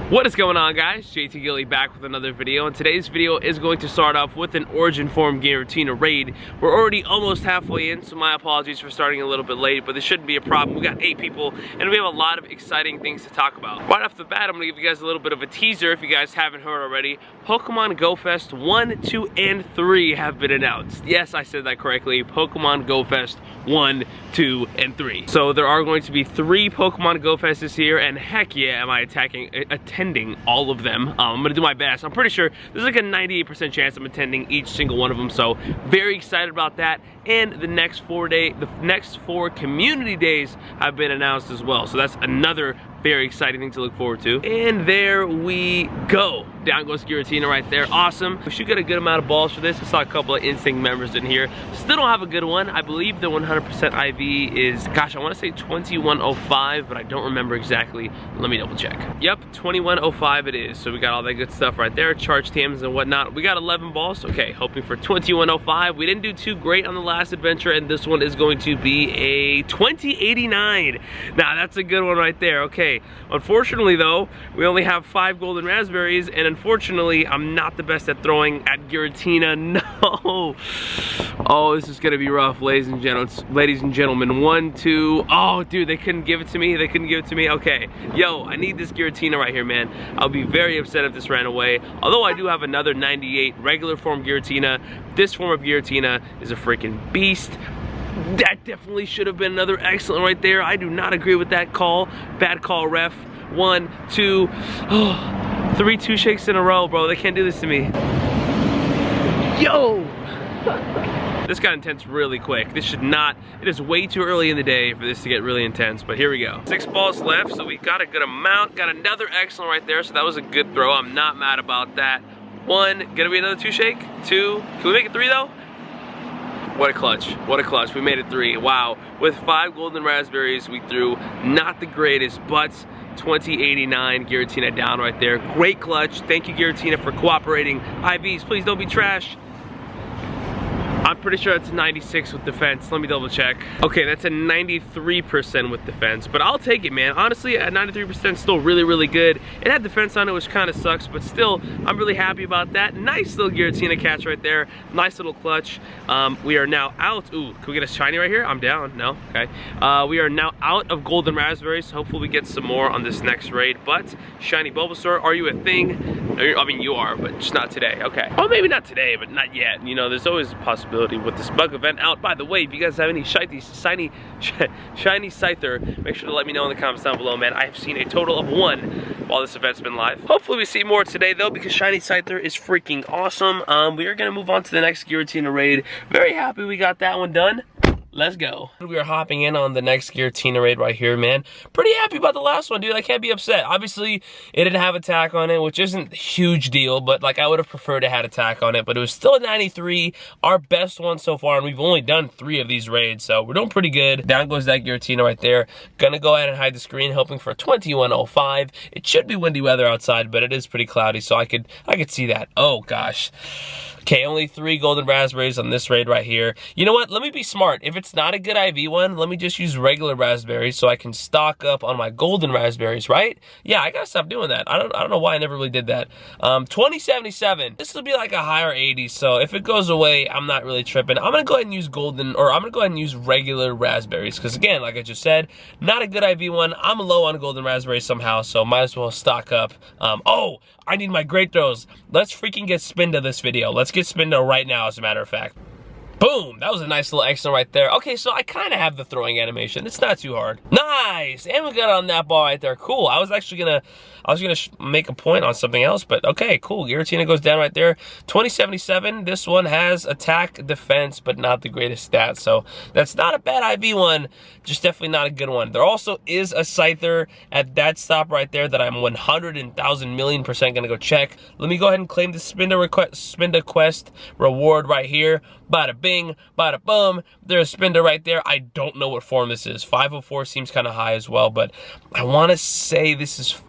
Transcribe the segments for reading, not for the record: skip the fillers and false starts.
What is going on, guys? JTGily back with another video, and today's video is going to start off with an Origin Form Giratina raid. We're already almost halfway in, so my apologies for starting a little bit late, but this shouldn't be a problem. We got 8 people, and we have a lot of exciting things to talk about. Right off the bat, I'm gonna give you guys a little bit of a teaser if you guys haven't heard already. Pokemon GO Fest 1, 2, and 3 have been announced. Yes, I said that correctly. Pokemon GO Fest 1, 2, and 3. So there are going to be 3 Pokemon GO Fests this year, and heck yeah, am I attending all of them. I'm gonna do my best. I'm pretty sure there's like a 98% chance I'm attending each single one of them, so very excited about that. And the next 4 community days have been announced as well, so that's another very exciting thing to look forward to. And there we go. Down goes Giratina right there. Awesome. We should get a good amount of balls for this. I saw a couple of Instinct members in here. Still don't have a good one. I believe the 100% IV is, gosh, I want to say 2105, but I don't remember exactly. Let me double check. Yep, 2105 it is. So we got all that good stuff right there. Charge TMs and whatnot. We got 11 balls. Okay, hoping for 2105. We didn't do too great on the last adventure, and this one is going to be a 2089. Now, that's a good one right there. Okay. Unfortunately though, we only have 5 golden raspberries, and unfortunately I'm not the best at throwing at Giratina. No. Oh, this is gonna be rough, ladies and gentlemen. 1, 2. Oh dude, they couldn't give it to me. Okay, yo, I need this Giratina right here, man. I'll be very upset if this ran away. Although I do have another 98 regular form Giratina. This form of Giratina is a freaking beast. That definitely should have been another excellent right there. I do not agree with that call. Bad call, ref. 1, 2, 3 2 shakes in a row, bro. They can't do this to me. Yo! This got intense really quick. This should not, it is way too early in the day for this to get really intense, but here we go. 6 balls left, so we got a good amount. Got another excellent right there, so that was a good throw. I'm not mad about that. 1, gonna be another 2 shake. 2, can we make it 3 though? What a clutch, what a clutch. We made it 3, wow. With 5 golden raspberries, we threw not the greatest, but 2089 Giratina down right there. Great clutch, thank you Giratina for cooperating. IVs, please don't be trash. I'm pretty sure that's a 96 with defense. Let me double check. Okay, that's a 93% with defense, but I'll take it, man. Honestly, at 93% still really, really good. It had defense on it, which kind of sucks, but still, I'm really happy about that. Nice little Giratina catch right there. Nice little clutch. We are now out. Ooh, can we get a shiny right here? I'm down. No? Okay. We are now out of golden raspberries. Hopefully we get some more on this next raid, but shiny Bulbasaur, are you a thing? I mean, you are, but just not today. Okay. Oh, maybe not today, but not yet. You know, there's always a possibility with this bug event out. By the way, if you guys have any shiny Scyther, make sure to let me know in the comments down below, man. I have seen a total of 1 while this event's been live. Hopefully we see more today though, because shiny Scyther is freaking awesome. We are gonna move on to the next Giratina raid. Very happy we got that one done. Let's go. We are hopping in on the next Giratina raid right here, man. Pretty happy about the last one, dude. I can't be upset. Obviously, it didn't have attack on it, which isn't a huge deal, but like I would have preferred it had attack on it, but it was still a 93, our best one so far, and we've only done 3 of these raids, so we're doing pretty good. Down goes that Giratina right there. Gonna go ahead and hide the screen, hoping for 2105. It should be windy weather outside, but it is pretty cloudy, so I could see that. Oh gosh. Okay, only 3 golden raspberries on this raid right here. You know what? Let me be smart. If it's not a good IV one, let me just use regular raspberries so I can stock up on my golden raspberries, right? Yeah, I gotta stop doing that. I don't know why I never really did that. 2077. This will be like a higher 80, so if it goes away, I'm not really tripping. I'm gonna go ahead and use golden, or I'm gonna go ahead and use regular raspberries, because again, like I just said, not a good IV one. I'm low on golden raspberries somehow, so might as well stock up. Oh, I need my great throws. Let's freaking get Spinda this video. Let's get Spinda right now, as a matter of fact. Boom! That was a nice little excellent right there. Okay, so I kind of have the throwing animation. It's not too hard. Nice! And we got on that ball right there. Cool. I was gonna make a point on something else, but okay, cool. Giratina goes down right there. 2077. This one has attack, defense, but not the greatest stats. So that's not a bad IV one. Just definitely not a good one. There also is a Scyther at that stop right there that I'm 100,000,000,000% gonna go check. Let me go ahead and claim the Spinda quest reward right here. Bada bing, bada boom. There's a Spinda right there. I don't know what form this is. 504 seems kind of high as well, but I want to say this is,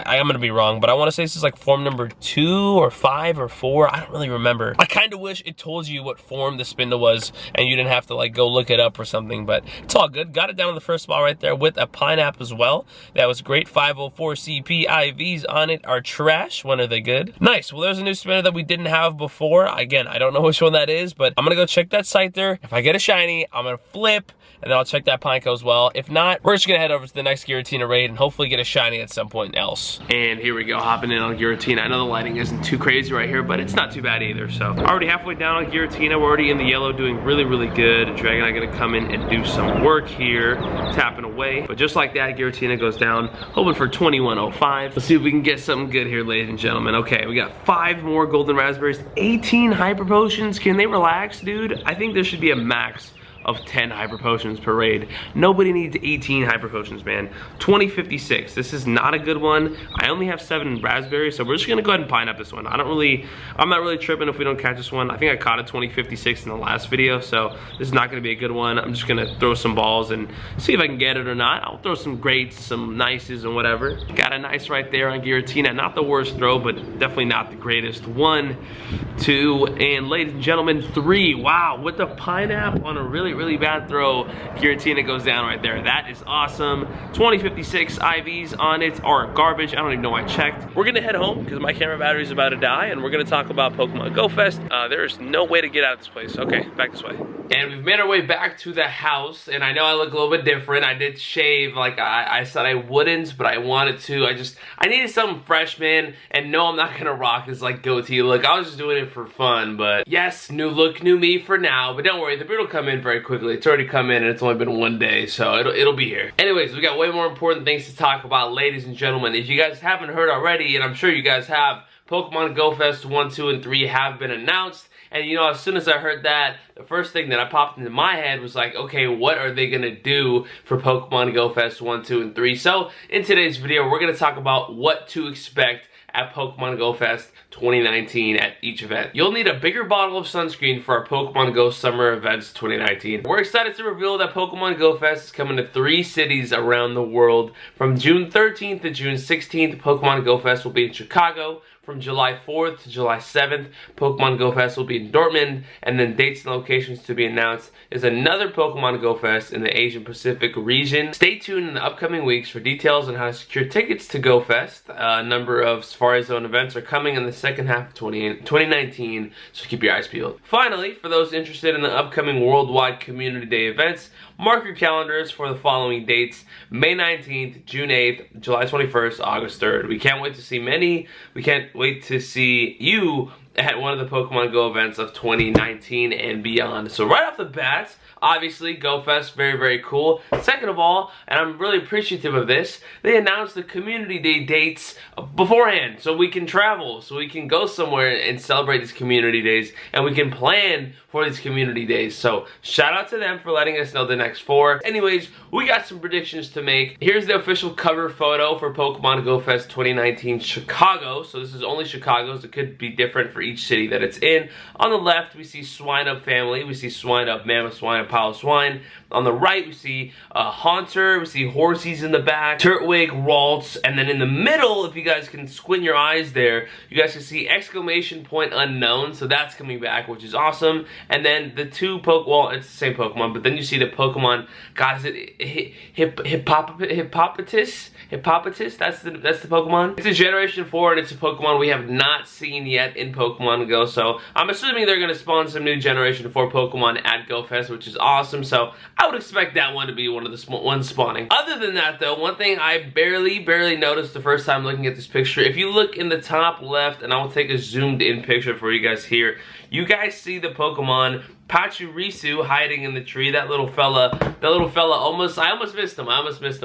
I'm gonna be wrong, but I want to say this is like form number 2 or 5 or 4. I don't really remember. I kind of wish it told you what form the spindle was and you didn't have to like go look it up or something, but it's all good. Got it down to the first spot right there with a pineapple as well. That was great. 504 CP IVs on it are trash. When are they good? Nice. Well, there's a new spinner that we didn't have before. Again, I don't know which one that is, but I'm gonna go check that site there. If I get a shiny, I'm gonna flip, and then I'll check that Pineco as well. If not, we're just gonna head over to the next Giratina raid and hopefully get a shiny at some point else. And here we go, hopping in on Giratina. I know the lighting isn't too crazy right here, but it's not too bad either. So already halfway down on Giratina. We're already in the yellow, doing really, really good. Dragonite gonna come in and do some work here, tapping away. But just like that, Giratina goes down, hoping for 2105. Let's see if we can get something good here, ladies and gentlemen. Okay, we got 5 more golden raspberries, 18 hyper potions. Can they relax, dude? I think there should be a max of 10 hyper potions per raid. Nobody needs 18 hyper potions, man. 2056. This is not a good one. I only have 7 raspberries, so we're just gonna go ahead and pine up this one. I'm not really tripping if we don't catch this one. I think I caught a 2056 in the last video, so this is not gonna be a good one. I'm just gonna throw some balls and see if I can get it or not. I'll throw some greats, some nices, and whatever. Got a nice right there on Giratina. Not the worst throw, but definitely not the greatest. 1, 2, and ladies and gentlemen, 3. Wow, with the pineapple on a really bad throw, Giratina goes down right there. That is awesome. 2056 IVs on it are garbage. I don't even know why I checked. We're gonna head home because my camera battery is about to die, and we're gonna talk about Pokemon GO Fest. There's no way to get out of this place. Okay, back this way. And we've made our way back to the house, and I know I look a little bit different. I did shave like I said I wouldn't, but I wanted to. I needed something fresh, man, and no, I'm not gonna rock this like goatee look. I was just doing it for fun, but yes, new look, new me for now, but don't worry, the beard will come in very quickly. It's already come in and it's only been 1 day, so it'll be here. Anyways, we got way more important things to talk about, ladies and gentlemen. If you guys haven't heard already, and I'm sure you guys have, Pokemon GO Fest 1, 2, and 3 have been announced. And you know, as soon as I heard that, the first thing that popped into my head was like, okay, what are they gonna do for Pokemon GO Fest 1, 2, and 3? So in today's video, we're gonna talk about what to expect at Pokemon GO Fest 2019 at each event. You'll need a bigger bottle of sunscreen for our Pokemon Go Summer Events 2019. We're excited to reveal that Pokemon GO Fest is coming to 3 cities around the world. From June 13th to June 16th, Pokemon GO Fest will be in Chicago. From July 4th to July 7th, Pokemon GO Fest will be in Dortmund, and then dates and locations to be announced is another Pokemon GO Fest in the Asian Pacific region. Stay tuned in the upcoming weeks for details on how to secure tickets to GO Fest. A number of Safari Zone events are coming in the second half of 2019, so keep your eyes peeled. Finally, for those interested in the upcoming Worldwide Community Day events, mark your calendars for the following dates: May 19th, June 8th, July 21st, August 3rd. We can't wait to see many. We can't wait to see you at one of the Pokemon Go events of 2019 and beyond. So right off the bat, obviously, GO Fest, very cool. Second of all, and I'm really appreciative of this, they announced the Community Day dates beforehand so we can travel, so we can go somewhere and celebrate these Community Days, and we can plan for these Community Days. So shout out to them for letting us know the next 4. Anyways, we got some predictions to make. Here's the official cover photo for Pokemon GO Fest 2019 Chicago. So this is only Chicago's. It could be different for each city that it's in. On the left, we see Swinub family. We see Swinub, Mammoth Swine, Pile Swine. On the right, we see Haunter. We see Horsies in the back, Turtwig, Ralts, and then in the middle, if you guys can squint your eyes there, you guys can see exclamation point unknown. So that's coming back, which is awesome. And then the two well, it's the same Pokemon, but then you see the Pokemon. God, is it Hippopotamus? That's the Pokemon. It's a Generation 4, and it's a Pokemon we have not seen yet in Pokemon Go. So I'm assuming they're gonna spawn some new Generation 4 Pokemon at GO Fest, which is awesome. So I would expect that one to be one of the ones spawning. Other than that, though, one thing I barely noticed the first time looking at this picture, if you look in the top left, and I will take a zoomed in picture for you guys here, you guys see the Pokemon Pachirisu hiding in the tree. That little fella, I almost missed him,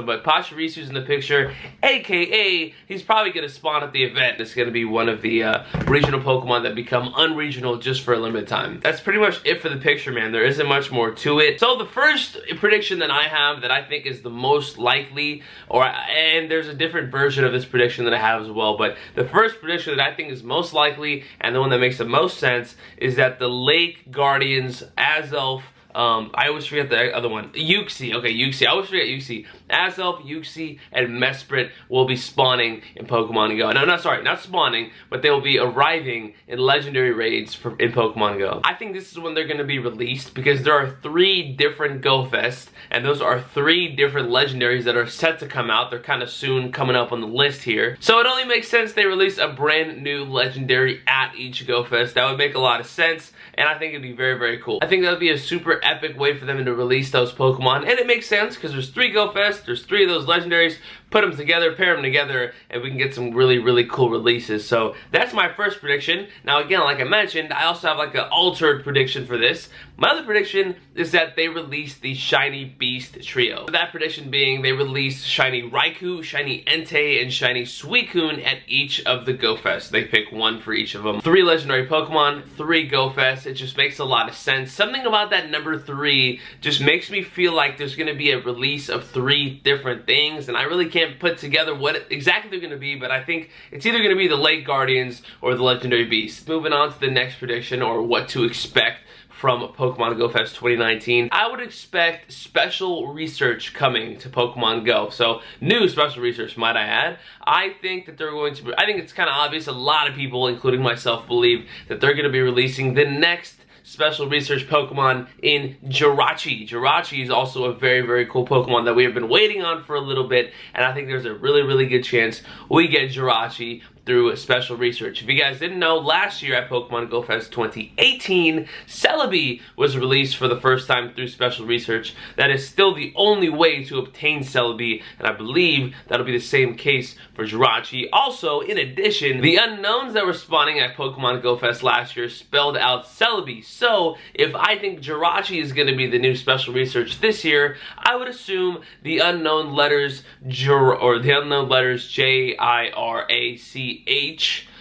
but Pachirisu's in the picture, aka he's probably gonna spawn at the event. It's gonna be one of the regional Pokemon that become unregional just for a limited time. That's pretty much it for the picture, man. There isn't much more to it. So the first prediction that I have that I think is the most likely, and there's a different version of this prediction that I have as well, but the first prediction that I think is most likely, and the one that makes the most sense, is that the Lake Guardians Azelf I always forget the other one. Uxie. Okay, Uxie. I always forget Uxie. Azelf, Uxie, and Mesprit will be spawning in Pokemon Go. No, sorry, not spawning, but they will be arriving in legendary raids in Pokemon Go. I think this is when they're going to be released because there are 3 different Go Fest, and those are 3 different legendaries that are set to come out. They're kind of soon coming up on the list here. So it only makes sense they release a brand new legendary at each Go Fest. That would make a lot of sense, and I think it'd be very, very cool. I think that would be a super epic way for them to release those Pokemon, and it makes sense because there's 3 Go Fest, there's 3 of those legendaries. Put them together, pair them together, and we can get some really, really cool releases. So that's my first prediction. Now again, like I mentioned, I also have like an altered prediction for this. My other prediction is that they release the Shiny Beast Trio. So that prediction being they release Shiny Raikou, Shiny Entei, and Shiny Suicune at each of the Go Fest. They pick one for each of them. 3 legendary Pokemon, 3 Go Fest. It just makes a lot of sense. Something about that number 3 just makes me feel like there's going to be a release of 3 different things, and I really can't put together what exactly they're going to be, but I think it's either going to be the Lake Guardians or the Legendary Beast. Moving on to the next prediction, or what to expect from Pokemon Go Fest 2019. I would expect special research coming to Pokemon Go. So, new special research, might I add. I think that they're going to, I think it's kind of obvious, a lot of people, including myself, believe that they're going to be releasing the next special research Pokemon in Jirachi. Jirachi is also a very, very cool Pokemon that we have been waiting on for a little bit, and I think there's a really, really good chance we get Jirachi through special research. If you guys didn't know, last year at Pokemon Go Fest 2018, Celebi was released for the first time through special research. That is still the only way to obtain Celebi, and I believe that'll be the same case for Jirachi. Also, in addition, the unknowns that were spawning at Pokemon Go Fest last year spelled out Celebi. So, if I think Jirachi is going to be the new special research this year, I would assume the unknown letters J-I-R-A-C-H,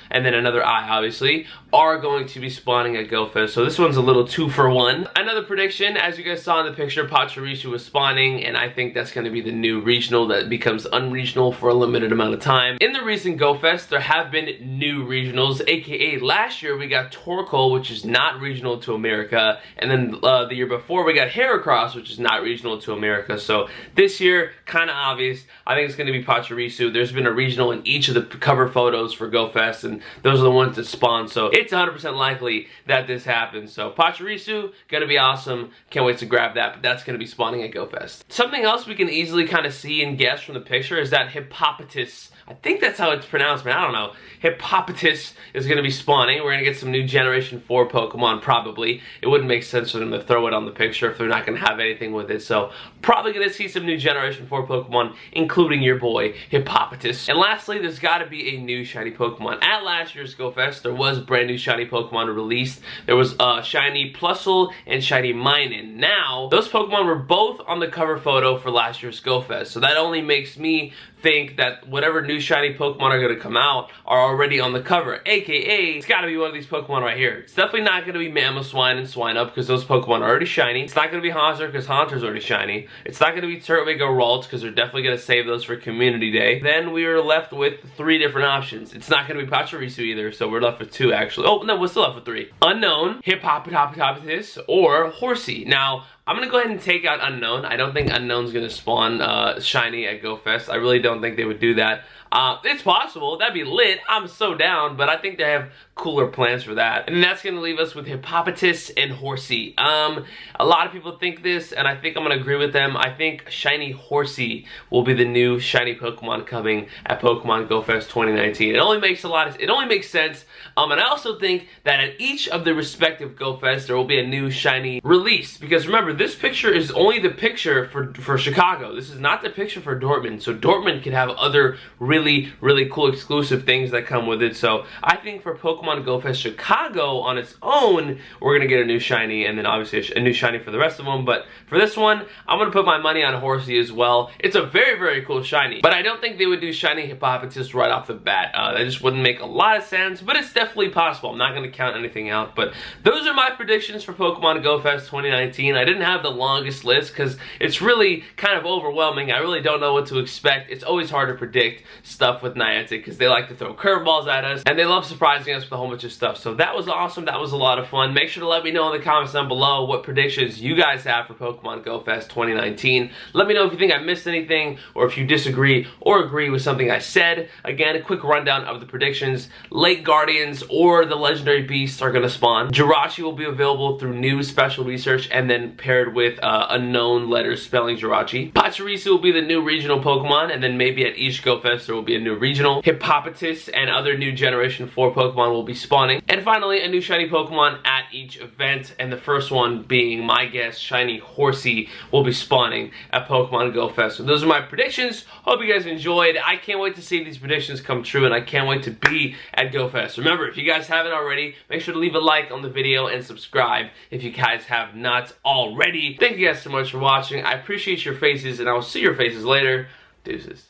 and then another I, obviously, are going to be spawning at Go Fest. So this one's a little 2 for 1. Another prediction, as you guys saw in the picture, Pachirisu was spawning, and I think that's going to be the new regional that becomes unregional for a limited amount of time. In the recent Go Fest, there have been new regionals, aka last year we got Torkoal, which is not regional to America, and then the year before we got Heracross, which is not regional to America. So this year, kind of obvious, I think it's going to be Pachirisu. There's been a regional in each of the cover photos for Go Fest, and those are the ones that spawn, so it's 100% likely that this happens. So Pachirisu, gonna be awesome. Can't wait to grab that, but that's gonna be spawning at Go Fest. Something else we can easily kind of see and guess from the picture is that Hippopotas, I think that's how it's pronounced, but I don't know. Hippopotas is going to be spawning. We're going to get some new Generation 4 Pokemon, probably. It wouldn't make sense for them to throw it on the picture if they're not going to have anything with it. So, probably going to see some new Generation 4 Pokemon, including your boy, Hippopotas. And lastly, there's got to be a new shiny Pokemon. At last year's Go Fest, there was brand new shiny Pokemon released. There was shiny Plusle and shiny Minun. Now, those Pokemon were both on the cover photo for last year's Go Fest. So that only makes me think that whatever new shiny Pokemon are going to come out are already on the cover, aka it's got to be one of these Pokemon right here. It's definitely not going to be Mamoswine and Swinub because those Pokemon are already shiny. It's not going to be Haunter because Haunter's already shiny. It's not going to be Turtwig or Ralts because they're definitely going to save those for Community Day. Then we are left with 3 different options. It's not going to be Pachirisu either, so we're left with 2 actually. Oh no, we're still left with 3. Unknown, Hippopotamus, or Horsey. Now, I'm going to go ahead and take out Unknown. I don't think Unknown's going to spawn shiny at Go Fest. I really don't think they would do that. It's possible. That'd be lit. I'm so down, but I think they have cooler plans for that. And that's going to leave us with Hippopotas and Horsey. A lot of people think this, and I think I'm going to agree with them. I think shiny Horsey will be the new shiny Pokemon coming at Pokemon Go Fest 2019. It only makes sense. And I also think that at each of the respective Go Fest, there will be a new shiny release. Because remember, this picture is only the picture for Chicago. This is not the picture for Dortmund. So Dortmund could have other really, really cool exclusive things that come with it. So I think for Pokemon Go Fest Chicago on its own, we're going to get a new shiny, and then obviously a new shiny for the rest of them. But for this one, I'm going to put my money on Horsey as well. It's a very, very cool shiny. But I don't think they would do shiny Hippopotas right off the bat. That just wouldn't make a lot of sense, but it's definitely possible. I'm not going to count anything out. But those are my predictions for Pokemon Go Fest 2019. I didn't have the longest list because it's really kind of overwhelming. I really don't know what to expect. It's always hard to predict. stuff with Niantic because they like to throw curveballs at us and they love surprising us with a whole bunch of stuff. So that was awesome. That was a lot of fun. Make sure to let me know in the comments down below what predictions you guys have for Pokemon GO Fest 2019. Let me know if you think I missed anything or if you disagree or agree with something I said. Again, a quick rundown of the predictions. Lake Guardians or the legendary beasts are going to spawn. Jirachi will be available through new special research and then paired with unknown letters spelling Jirachi. Pachirisu will be the new regional Pokemon, and then maybe at each GO Fest there will be a new regional. Hippopotas and other new Generation 4 Pokemon will be spawning. And finally, a new shiny Pokemon at each event, and the first one being, my guess, shiny Horsey will be spawning at Pokemon GO Fest. So those are my predictions. Hope you guys enjoyed. I can't wait to see these predictions come true, and I can't wait to be at GO Fest. Remember, if you guys haven't already, make sure to leave a like on the video and subscribe if you guys have not already. Thank you guys so much for watching. I appreciate your faces, and I will see your faces later. Deuces.